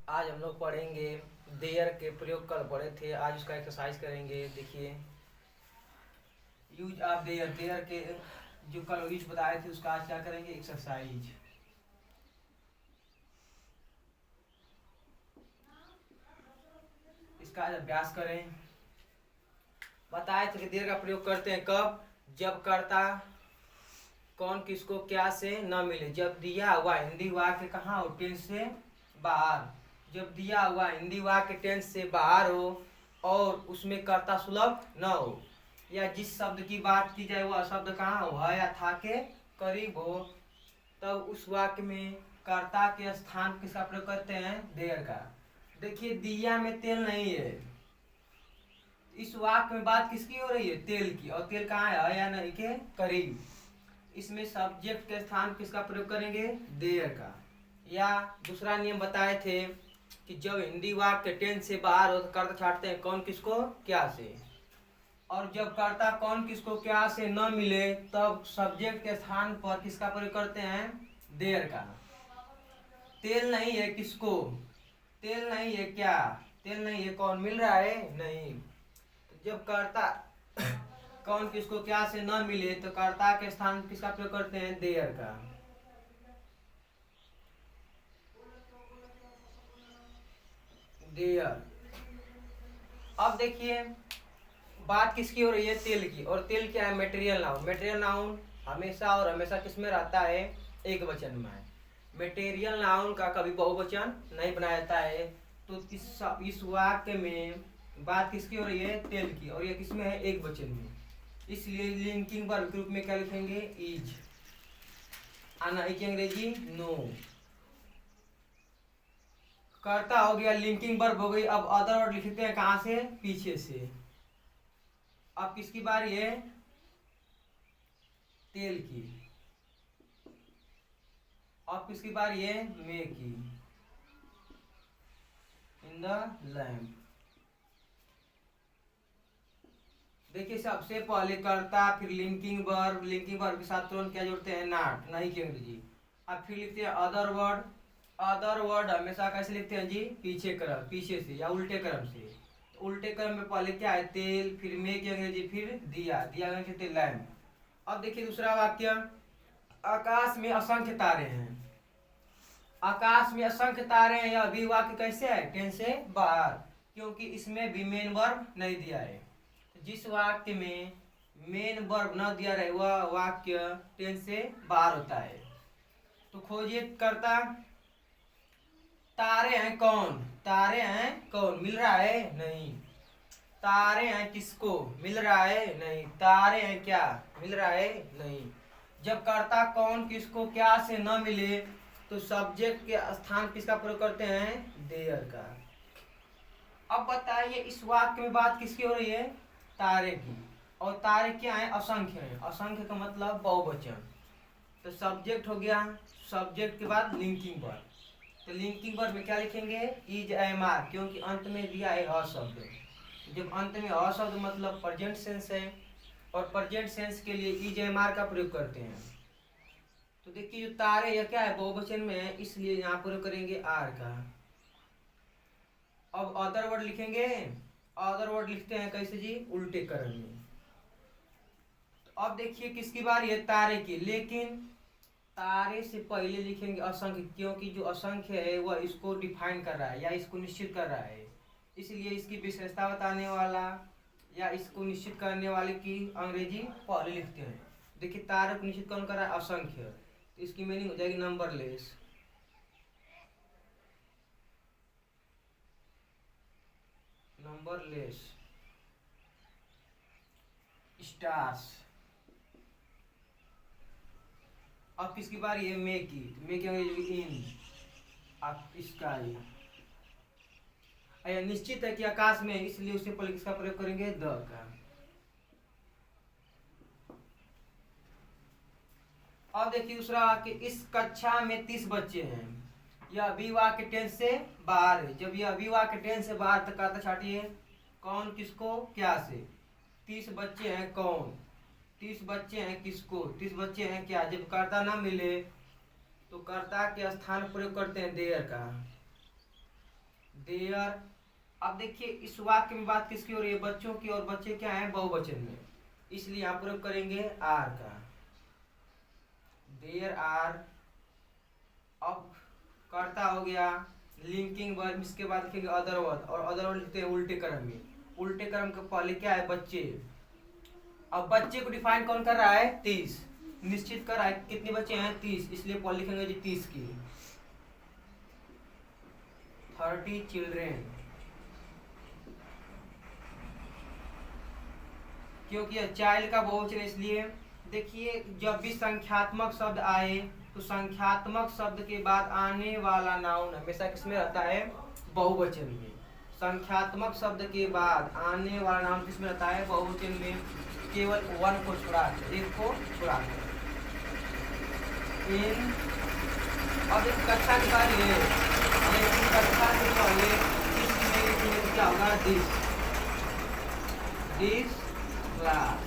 आज हम लोग पढ़ेंगे देयर के प्रयोग कल पढ़े थे। आज उसका एक्सरसाइज करेंगे। देखिए, यूज ऑफ देयर, देयर के जो कल यूज बताए थे उसका आज क्या करेंगे, एक्सरसाइज। इसका आज अभ्यास करें। बताए थे कि देयर का प्रयोग करते हैं कब, जब कर्ता कौन किसको क्या से न मिले, जब दिया हुआ हिंदी वाक्य कहाँ हो, टेंस से बाहर। जब दिया हुआ हिंदी वाक्य टेंस से बाहर हो और उसमें कर्ता सुलभ न हो, या जिस शब्द की बात की जाए वह शब्द कहाँ हो, है या था के करीब हो, तब उस वाक्य में कर्ता के स्थान किसका प्रयोग करते हैं, देयर का। देखिए, दिया में तेल नहीं है। इस वाक्य में बात किसकी हो रही है, तेल की, और तेल कहाँ है या नहीं के करीब। इसमें सब्जेक्ट के स्थान किसका प्रयोग करेंगे, देयर का। या दूसरा नियम बताए थे कि जब हिंदी वाक्य टेंस से बाहर हो तो कर्ता छाटते हैं कौन किसको क्या से, और जब कर्ता कौन किसको क्या से न मिले तब सब्जेक्ट के स्थान पर किसका प्रयोग करते हैं, देयर का। तेल नहीं है किसको, तेल नहीं है क्या, तेल नहीं है कौन, मिल रहा है नहीं। तो जब कर्ता कौन किसको क्या से न मिले तो कर्ता के स्थान किसका प्रयोग करते हैं, देयर का। देयर। अब देखिए, बात किसकी हो रही है, तेल की, और तेल क्या है, मटेरियल नाउन। मटेरियल नाउन हमेशा और हमेशा किसमें रहता है, एक वचन में। मटेरियल नाउन का कभी बहुवचन नहीं बनाया जाता है। तो इस वाक्य में बात किसकी हो रही है, तेल की, और ये किसमें है, एक वचन में। इसलिए लिंकिंग वर्ब के रूप में क्या लिखेंगे, इज। आना की अंग्रेजी नो। कर्ता हो गया, लिंकिंग वर्ब हो गई। अब अदर वर्ड लिखते हैं कहां से, पीछे से। अब किसकी बारी है, तेल की। अब किसकी बारी है, मे की। In the lamp. देखिए, सबसे पहले कर्ता, फिर लिंकिंग वर्ब, लिंकिंग वर्ब के साथ तुरंत क्या जोड़ते हैं, नॉट, नहीं की अंग्रेजी। अब फिर लिखते हैं अदर वर्ड। अदर वर्ड हमेशा कैसे लिखते हैं जी, पीछे क्रम, पीछे से या उल्टे क्रम से। तो उल्टे क्रम में पहले क्या है, तेल, फिर मे की अंग्रेजी, फिर दिया, दिया कहते लैम्प। अब देखिए दूसरा वाक्य, आकाश में असंख्य तारे हैं। आकाश में असंख्य तारे हैं, यह भी वाक्य कैसे है, टेंस से बाहर, क्योंकि इसमें भी मेन वर्ब नहीं दिया है। जिस वाक्य में मेन वर्ब न दिया रहे वह वाक्य टेंस से बाहर होता है। तो खोजिए करता, तारे हैं कौन, तारे हैं कौन, मिल रहा है नहीं। तारे हैं किसको, मिल रहा है नहीं। तारे हैं क्या, मिल रहा है नहीं। जब कर्ता कौन किसको क्या से न मिले तो सब्जेक्ट के स्थान किसका प्रयोग करते हैं, देयर का। अब बताइए, इस वाक्य में बात किसकी हो रही है, तारे की, और तारे क्या है, असंख्य है। असंख्य का मतलब बहुवचन। तो सब्जेक्ट हो गया, सब्जेक्ट के बाद लिंकिंग वर्ब। तो लिंकिंग वर्ब में क्या लिखेंगे, इज एम आर, क्योंकि अंत में दिया है ह शब्द। जब अंत में ह शब्द मतलब प्रेजेंट सेंस है, और प्रेजेंट सेंस के लिए इज एम आर का प्रयोग करते हैं। तो देखिए, जो तारे यह क्या है, बहुवचन में है, इसलिए यहाँ प्रयोग करेंगे आर का। अब अदर वर्ड लिखेंगे। अदर वर्ड लिखते हैं कैसे जी, उल्टे क्रम में। तो अब देखिए किसकी बारी है, तारे की, लेकिन तारे से पहले लिखेंगे असंख्य, क्योंकि जो असंख्य है वह इसको डिफाइन कर रहा है या इसको निश्चित कर रहा है। इसलिए इसकी विशेषता बताने वाला या इसको निश्चित करने वाले की अंग्रेजी पहले लिखते हैं। देखिए, तारे को निश्चित कौन कर रहा है, असंख्य। तो इसकी मीनिंग हो जाएगी नंबरलेस। Numberless stars. अब किसकी बारी है, मे की। मे की अंग्रेजी इन। अब स्काई, निश्चित है कि आकाश में, इसलिए उससे पहले किसका प्रयोग करेंगे, द का। अब देखिए दूसरा वाक्य, इस कक्षा में 30 बच्चे हैं। यह अभी वाक्य टेंस से बाहर है। जब यह अभी वाक्य टेंस से बाहर तक आता, छाटिए कौन किसको क्या से। 30 बच्चे हैं कौन, 30 बच्चे हैं किसको, 30 बच्चे हैं क्या। जब कर्ता ना मिले तो कर्ता के स्थान प्रयोग करते हैं देयर का। देयर। अब देखिए इस वाक्य में बात किसकी हो रही है, बच्चों की, और बच्चे क्या हैं, बहुवचन में, इसलिए यहाँ प्रयोग करेंगे आर का, देयर आर। अब कर्ता हो गया, लिंकिंग वर्ब, इसके बाद लिखेंगे अदर वर्ड, और अदर वर्ड लिखते हैं उल्टे क्रम में। उल्टे क्रम के पहले क्या है, बच्चे। अब बच्चे को डिफाइन कौन कर रहा है, 30 निश्चित कर रहा है, कितने बच्चे हैं, 30, इसलिए पहले लिखेंगे जी 30 की, 30 चिल्ड्रेन, क्योंकि यह चाइल्ड का बहुवचन है, इसलिए देखिए जब भी संख्यात्मक शब्द आए तो संख्यात्मक शब्द के बाद आने वाला नाउन हमेशा किसमें रहता है, बहुवचन में। संख्यात्मक शब्द के बाद आने वाला नाउन किसमें रहता है, बहुवचन में, केवल वन को छुड़ा कर, एक को छुड़ा कर। इन अब इस कक्षा निकालिए, कक्षा के पहले इसमें क्या होगा, दिस क्लास।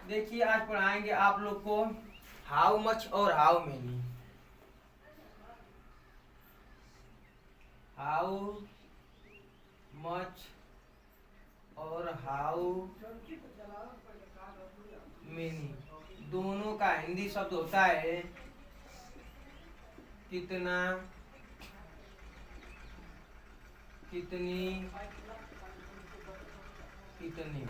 देखिए आज पढ़ाएंगे आप लोग को हाउ मच और हाउ मेनी। हाउ मच और हाउ मेनी दोनों का हिंदी शब्द होता है कितना, कितनी, कितनी।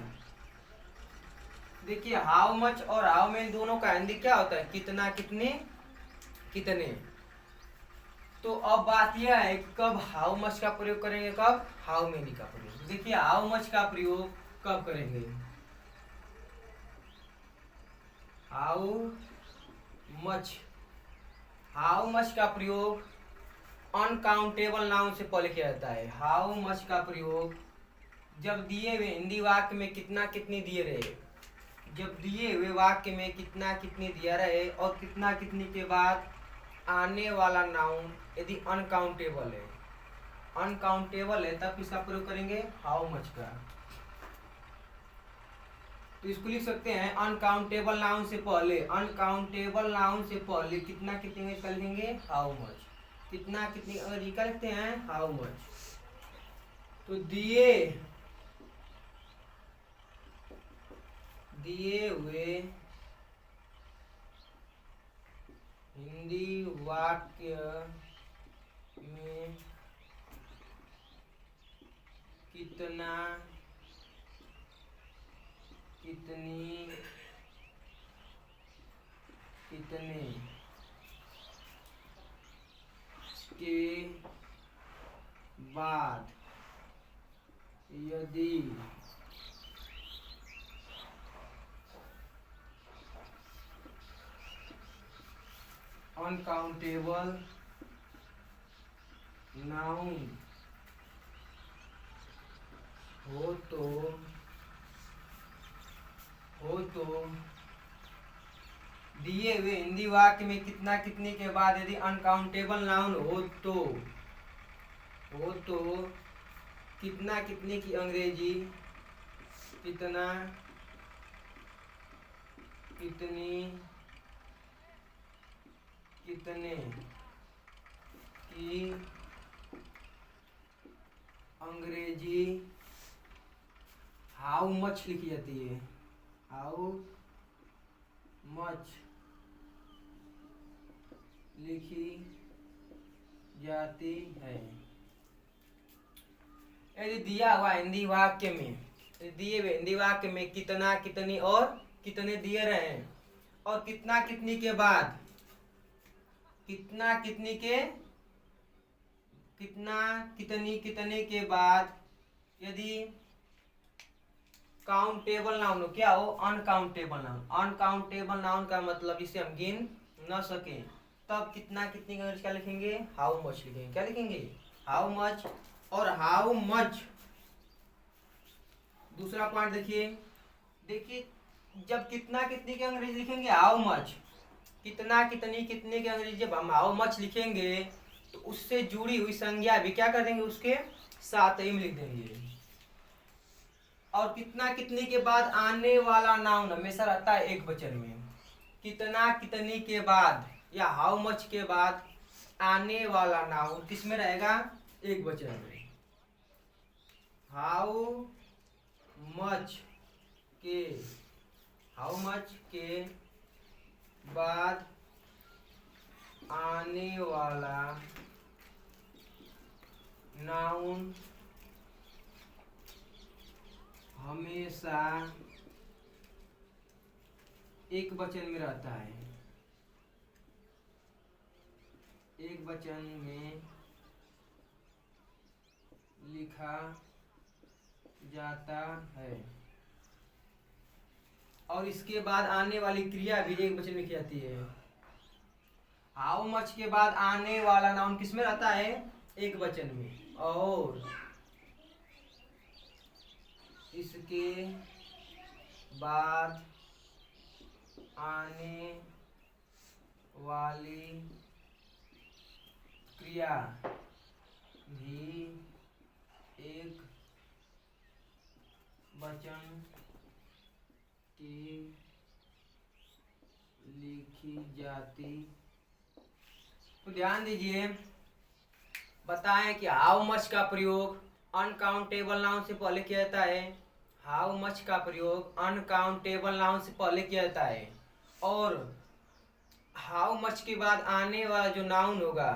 देखिए हाउ मच और हाउ मेनी दोनों का हिंदी क्या होता है, कितना, कितने, कितने। तो अब बात यह है कब हाउ मच का प्रयोग करेंगे, कब हाउ मेनी का प्रयोग। देखिए हाउ मच का प्रयोग कब करेंगे, हाउ मच, हाउ मच का प्रयोग अनकाउंटेबल नाउन से पहले किया जाता है। हाउ मच का प्रयोग जब दिए हुए हिंदी वाक्य में कितना, कितनी दिए रहे, जब दिए हुए वाक्य में कितना, कितनी दिया रहे और कितना, कितनी के बाद आने वाला नाउन यदि अनकाउंटेबल है, अनकाउंटेबल है, तब किसका प्रयोग करेंगे, हाउ मच का। तो इसको लिख सकते हैं अनकाउंटेबल नाउन से पहले, अनकाउंटेबल नाउन से पहले कितना, कितने का लिखेंगे, हाउ मच, कितना, कितनी, अगर ये लिखते हैं हाउ मच। तो दिए हुए हिंदी वाक्य में कितना, कितनी, कितने के बाद यदि अनकाउंटेबल नाउन हो तो दिए हुए हिंदी वाक्य में कितना, कितनी के बाद यदि अनकाउंटेबल नाउन हो तो कितना, कितनी की अंग्रेजी कितना, कितनी, कितने की अंग्रेजी हाउ मच लिखी जाती है, हाउ मच लिखी जाती है। यदि दिया हुआ हिंदी वाक्य में, दिए हुए हिंदी वाक्य में कितना, कितनी और कितने दिए रहे हैं और कितना, कितनी के बाद, कितना, कितनी के, कितना, कितनी, कितने के बाद यदि काउंटेबल नाउन हो, क्या हो, अनकाउंटेबल नाउन। अनकाउंटेबल नाउन का मतलब जिसे हम गिन न सके, तब कितना, कितनी का क्या लिखेंगे, हाउ मच लिखेंगे। क्या लिखेंगे, हाउ मच। और हाउ मच दूसरा पॉइंट देखिए जब कितना, कितनी की अंग्रेजी लिखेंगे हाउ मच, कितना, कितनी, कितने की अंग्रेजी जब हम हाउ मच लिखेंगे तो उससे जुड़ी हुई संज्ञा भी क्या कर देंगे, उसके साथ ही में लिख देंगे। और कितना कितनी के बाद आने वाला नाउन हमेशा रहता है एक वचन में। कितना कितनी के बाद या हाउ मच के बाद आने वाला नाउन किस में रहेगा, एक वचन में। हाउ मच के, हाउ मच के बाद आने वाला नाउन हमेशा एक वचन में रहता है, एक वचन में लिखा जाता है। और इसके बाद आने वाली क्रिया भी एक वचन में की जाती है। हाउ मच के बाद आने वाला नाउन किस में रहता है, एक वचन में। और इसके बाद आने वाली क्रिया भी एक वचन की लिखी जाती। तो ध्यान दीजिए, बताएं कि हाउ मच का प्रयोग अनकाउंटेबल नाउन से पहले किया जाता है। हाउ मच का प्रयोग अनकाउंटेबल नाउन से पहले किया जाता है। और हाउ मच के बाद आने वाला जो नाउन होगा,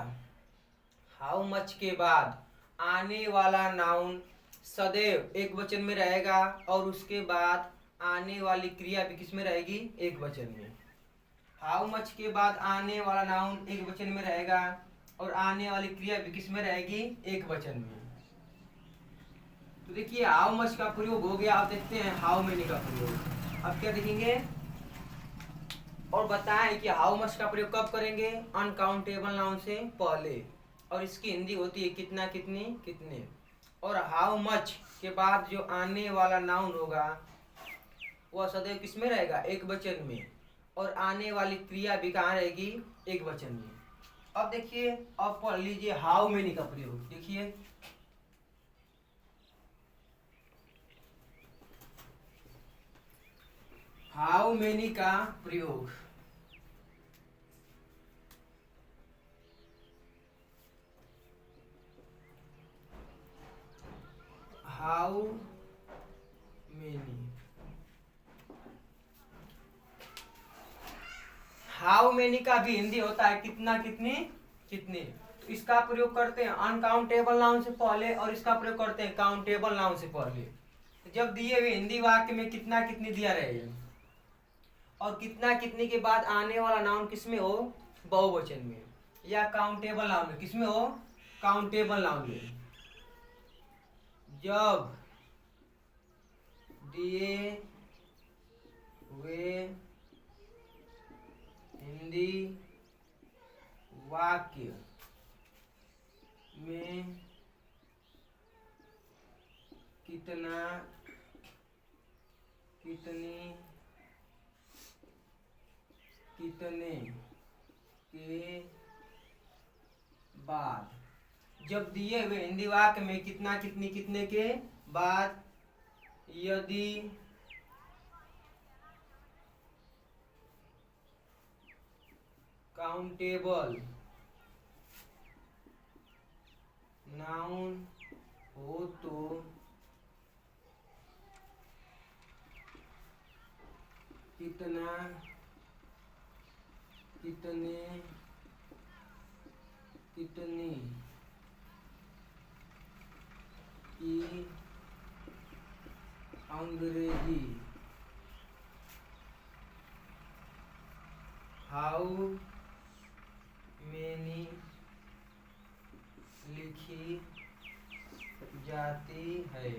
हाउ मच के बाद आने वाला नाउन सदैव एक वचन में रहेगा। और उसके बाद आने वाली क्रिया भी किस में रहेगी, एक वचन में। हाउ मच के बाद आने वाला नाउन एक वचन में रहेगा और आने वाली क्रिया भी किस में रहेगी, एक वचन में। तो देखिए हाउ मच का प्रयोग हो गया। अब देखते हैं हाउ मेनी का प्रयोग। अब क्या देखेंगे, और बताएं कि हाउ मच का प्रयोग कब करेंगे, अनकाउंटेबल नाउन से पहले। और इसकी हिंदी होती है कितना कितनी कितने। और हाउ मच के बाद जो आने वाला नाउन होगा वह सदैव किस में रहेगा, एक वचन में। और आने वाली क्रिया भी कहाँ रहेगी, एक वचन में। अब देखिए, अब पढ़ लीजिए हाउ मेनी का प्रयोग। देखिए हाउ मेनी का प्रयोग। हाउ मेनी, हाउ मेनी का भी हिंदी होता है कितना कितनी कितने। तो इसका प्रयोग करते हैं अनकाउंटेबल नाउन से पहले और इसका प्रयोग करते हैं काउंटेबल नाउन से पहले। जब दिए हुए हिंदी वाक्य में कितना कितनी दिया रहे और कितना कितनी के बाद आने वाला नाउन किसमें हो, बहुवचन में, या काउंटेबल नाउन में। किसमें हो, काउंटेबल नाउन में। जब दिए हुए हिंदी वाक्य में कितना कितनी कितने के बाद, जब दिए हुए हिंदी वाक्य में कितना कितनी कितने के बाद यदि काउंटेबल नाउन हो तो कितना कितने कितनी की अंग्रेजी हाउ मेनी लिखी जाती है।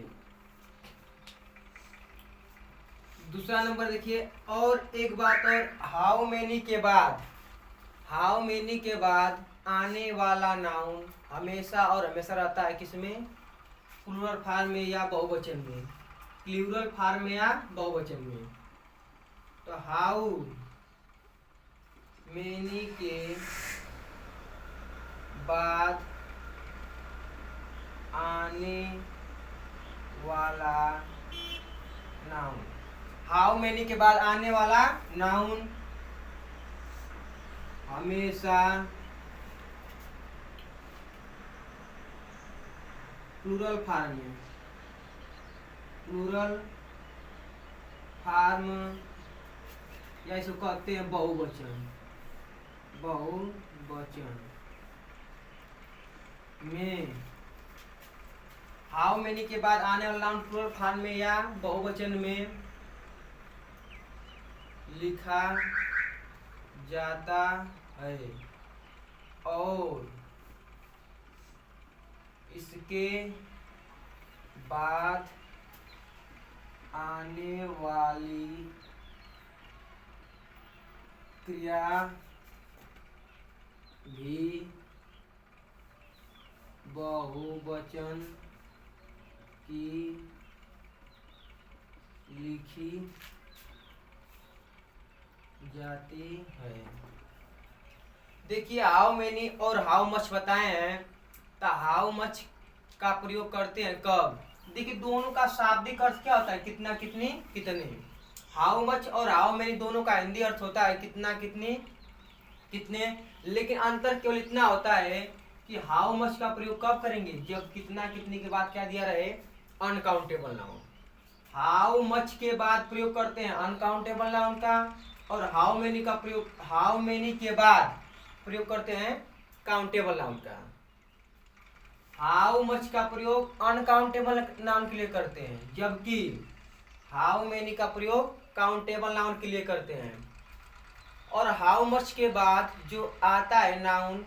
दूसरा नंबर देखिए, और एक बात और, हाउ मेनी के बाद, हाउ मेनी के बाद आने वाला नाउन हमेशा और हमेशा रहता है किसमें, प्लूरल फॉर्म में या बहुवचन में। प्लूरल फॉर्म में या बहुवचन में। तो हाउ मेनी के बाद आने वाला नाउन। हाउ मेनी के बाद आने वाला नाउन हमेशा प्लूरल फॉर्म में, प्लूरल फॉर्म या इसको कहते हैं बहुवचन, बहुवचन में। हाउ मेनी के बाद आने वाला नाउन प्लूरल फॉर्म में या बहुवचन में लिखा जाता है और इसके बाद आने वाली क्रिया भी बहुवचन की लिखी जाती है। देखिए हाउ मेनी और हाउ मच बताए हैं, तो हाउ मच का प्रयोग करते हैं कब? देखिए दोनों का शाब्दिक अर्थ क्या होता है? कितना, कितनी, कितने। हाउ मच और हाउ मेनी दोनों का हिंदी अर्थ होता है कितना, कितनी, कितने। लेकिन अंतर केवल इतना होता है कि हाउ मच का प्रयोग कब करेंगे? जब कितना, कितनी के बाद क्या दिया रहे? Uncountable noun. हाउ मच के बाद प्रयोग करते हैं अनकाउंटेबल नाउन का, और हाउ मेनी का प्रयोग, हाउ मेनी के बाद प्रयोग करते हैं काउंटेबल नाउन का। हाउ मच का प्रयोग अनकाउंटेबल नाउन के लिए करते हैं, जबकि हाउ मेनी का प्रयोग काउंटेबल नाउन के लिए करते हैं। और हाउ मच के बाद जो आता है नाउन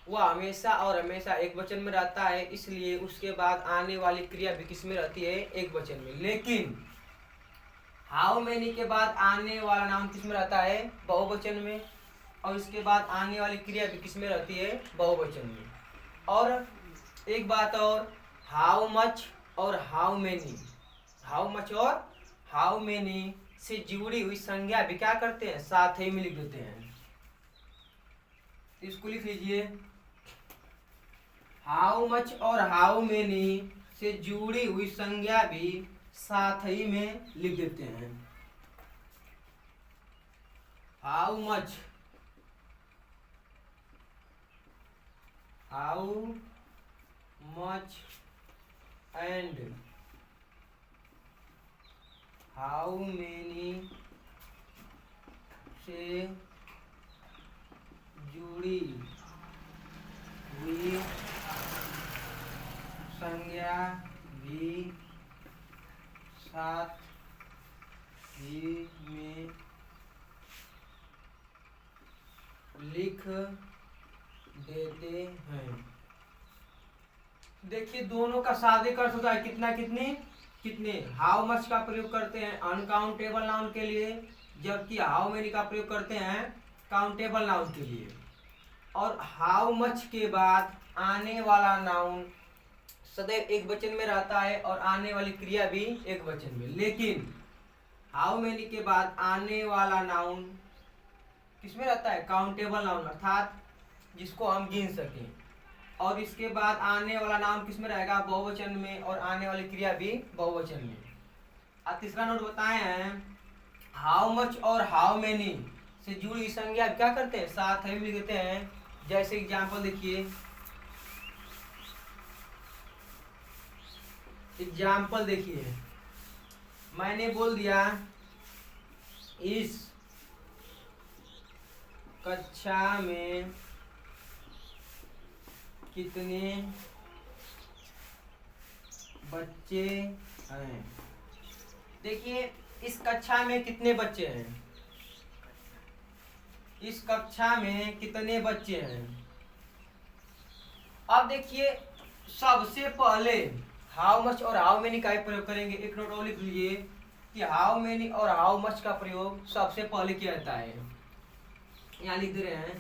वह हमेशा और हमेशा एक वचन में रहता है, इसलिए उसके बाद आने वाली क्रिया भी किस में रहती है? एक वचन में। लेकिन हाउ मेनी के बाद आने वाला नाउन किस में रहता है? बहुवचन में, और इसके बाद आने वाली क्रिया भी किस में रहती है? बहुवचन में। और एक बात और, हाउ मच और हाउ मेनी, हाउ मच और हाउ मेनी से जुड़ी हुई संज्ञा भी क्या करते हैं? साथ ही में लिख देते हैं। इसको लिख लीजिए, हाउ मच और हाउ मेनी से जुड़ी हुई संज्ञा भी साथ ही में लिख देते हैं। How much, how much and how many से जुड़ी हुई संज्ञा भी साथ ही में लिख देते हैं। देखिए दोनों का शाब्दिक अर्थ होता है कितना, कितनी, कितने। हाउ मच का प्रयोग करते हैं अनकाउंटेबल नाउन के लिए, जबकि हाउ मेनी का प्रयोग करते हैं काउंटेबल नाउन के लिए। और हाउ मच के बाद आने वाला नाउन सदैव एक वचन में रहता है और आने वाली क्रिया भी एक वचन में। लेकिन हाउ मेनी के बाद आने वाला नाउन किसमें रहता है? काउंटेबल नाउन, अर्थात जिसको हम गिन सकें। और इसके बाद आने वाला नाउन किसमें रहेगा? बहुवचन में, और आने वाली क्रिया भी बहुवचन में। अब तीसरा नोट बताए हैं, हाउ मच और हाउ मेनी से जुड़ी हुई संज्ञा क्या करते हैं? साथ ही में लिखते हैं। जैसे एग्जाम्पल देखिए, एग्जाम्पल देखिए, मैंने बोल दिया इस कक्षा में कितने बच्चे हैं? देखिए इस कक्षा में कितने बच्चे हैं? इस कक्षा में कितने बच्चे हैं? अब देखिए सबसे पहले हाउ मच और हाउ मेनी का ही प्रयोग करेंगे। एक नोट और लिख लीजिए कि हाउ मेनी और हाउ मच का प्रयोग सबसे पहले किया जाता है। यहाँ लिख दे रहे हैं,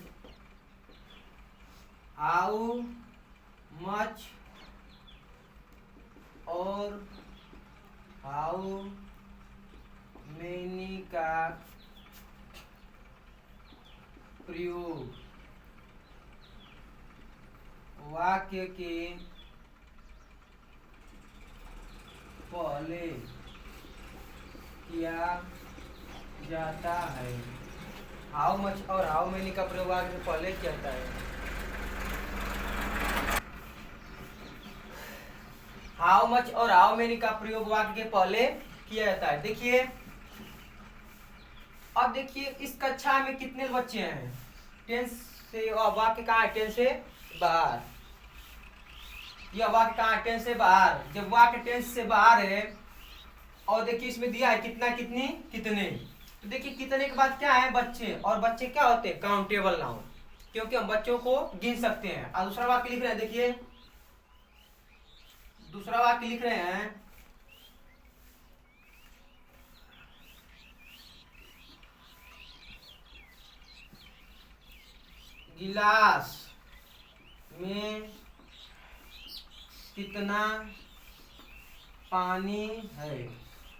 हाउ मच और हाउ मेनी का प्रयोग वाक्य के पहले किया जाता है। हाउ मच और हाउ मेनी का प्रयोग वाक्य के पहले किया जाता है। हाउ मच और हाउ मेनी का प्रयोग वाक्य के पहले किया जाता है। देखिए, अब देखिए इस कक्षा में कितने बच्चे हैं। 10 से वाक्य कहाँ है? 10 से बाहर। यह वाक्य कहाँ है? 10 से बाहर। जब वाक्य 10 से बाहर है और देखिए इसमें दिया है कितना, कितनी, कितने। तो देखिए कितने के बाद क्या है? बच्चे। और बच्चे क्या होते हैं? काउंटेबल नाउन, क्योंकि हम बच्चों को गिन सकते हैं। और दूसरा वाक्य लिख रहे हैं, देखिए दूसरा वाक्य लिख रहे हैं, गिलास में कितना पानी है।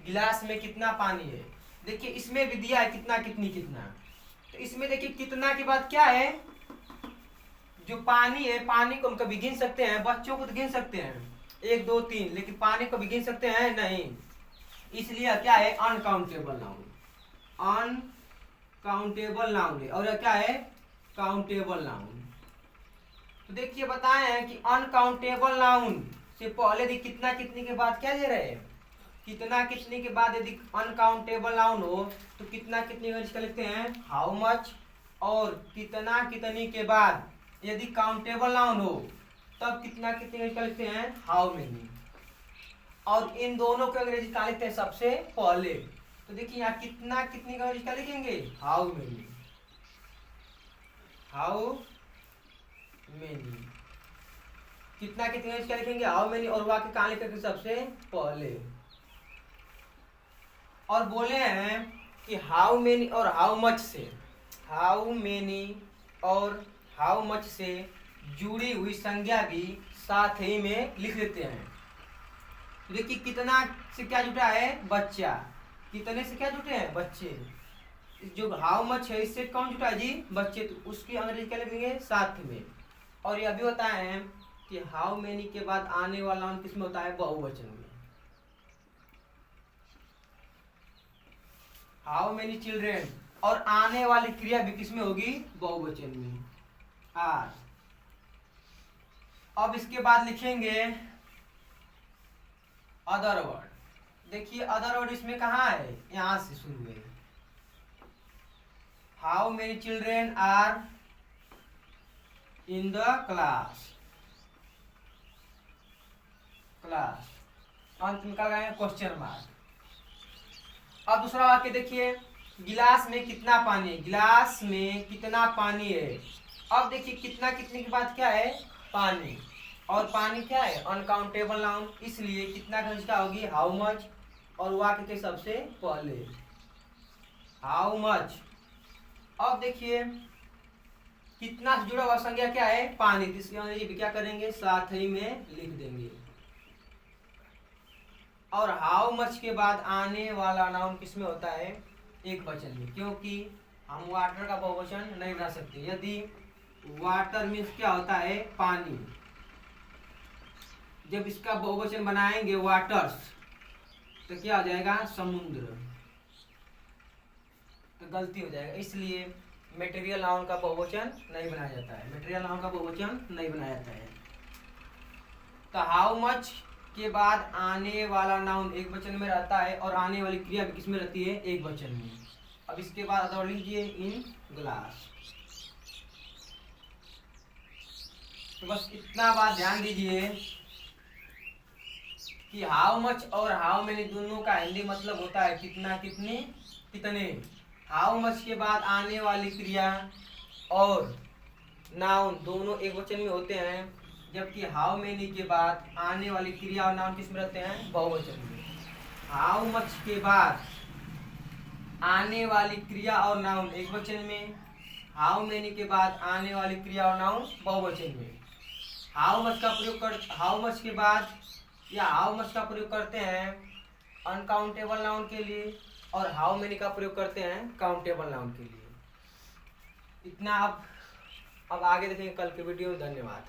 गिलास में कितना पानी है। देखिए इसमें भी दिया है कितना, कितनी, कितना। तो इसमें देखिए कितना के बाद क्या है? जो पानी है, पानी को हम कभी गिन सकते हैं? बच्चों को तो गिन सकते हैं 1 2 3, लेकिन पानी को भी गिन सकते हैं? नहीं। इसलिए क्या है? Uncountable noun. अनकाउंटेबल नाउन है। और यह क्या है? Countable noun. तो देखिए बताए हैं कि अनकाउंटेबल नाउन से पहले यदि कितना, कितनी के बाद क्या दे रहे हैं? कितना, कितनी के बाद यदि अनकाउंटेबल नाउन हो तो कितना, कितनी का इसका लिखते हैं हाउ मच। और कितना, कितनी के बाद यदि काउंटेबल नाउन हो तब कितना, कितनी का इसका लिखते हैं हाउ मेनी। और इन दोनों को अंग्रेजी कहाँ लिखते हैं? सबसे पहले। तो देखिए यहाँ कितना, कितनी का इसका लिखेंगे हाउ मेनी। How many. कितना, कितनी इसका लिखेंगे हाउ मेनी। और वाक्य कहाँ लिखेंगे? सबसे पहले। और बोले हैं कि हाउ मेनी और हाउ मच से, हाउ मेनी और हाउ मच से जुड़ी हुई संज्ञा भी साथ ही में लिख देते हैं। देखिए कितना से क्या जुटा है? बच्चा। कितने से क्या जुटे हैं? बच्चे। जो हाउ मच है इससे कौन जुटा है जी? बच्चे। तो उसकी अंग्रेजी क्या लिखेंगे? साथ में। और यह भी होता है कि हाउ मेनी के बाद आने वाला नाउन किसमें होता है? बहुवचन में। How many children. और आने वाली क्रिया भी किसमें होगी? बहुवचन में, आर। अब इसके बाद लिखेंगे अदर वर्ड। देखिए अदर वर्ड इसमें कहाँ है? यहां से शुरू है। How many children are in the class. Class अंत में क्या गए? Question mark. अब दूसरा वाक्य देखिए, गिलास में कितना पानी है। गिलास में कितना पानी है। अब देखिए कितना, कितने के बाद क्या है? पानी। और पानी क्या है? Uncountable noun. इसलिए कितना का क्या होगी? How much. और वाक्य के सबसे पहले हाउ मच। अब देखिए कितना से जुड़ा हुआ संज्ञा क्या है? पानी। इसके अंदर ये क्या करेंगे? साथ ही में लिख देंगे। और हाउ मच के बाद आने वाला नाउन किसमें होता है? एक वचन में, क्योंकि हम वाटर का बहुवचन नहीं बना सकते। यदि वाटर मीन्स क्या होता है? पानी। जब इसका बहुवचन बनाएंगे वाटर्स तो क्या हो जाएगा? समुद्र। तो गलती हो जाएगा। इसलिए मटेरियल नाउन का बहुवचन नहीं बनाया जाता है। मटेरियल नाउन का बहुवचन नहीं बनाया जाता है। तो हाउ मच के बाद आने वाला नाउन एक वचन में रहता है और आने वाली क्रिया भी किसमें रहती है? एक वचन में। अब इसके बाद अदर लीजिए इन ग्लास। तो बस इतना बात ध्यान दीजिए कि हाउ मच और हाउ मेनी दोनों का हिंदी मतलब होता है कितना, कितनी, कितने। हाउ मच के बाद आने वाली क्रिया और नाउन दोनों एक वचन में होते हैं, जबकि हाउ मेनी के बाद आने वाली क्रिया और नाउन किस में रहते हैं? बहुवचन में। हाउ मच के बाद आने वाली क्रिया और नाउन एक वचन में। हाउ मेनी के बाद आने वाली क्रिया और नाउन बहुवचन में। हाउ मच के बाद या हाउ मच का प्रयोग करते हैं अनकाउंटेबल नाउन के लिए और हाउ मेनी का प्रयोग करते हैं काउंटेबल नाउन के लिए। इतना अब आगे देखेंगे कल के वीडियो। धन्यवाद।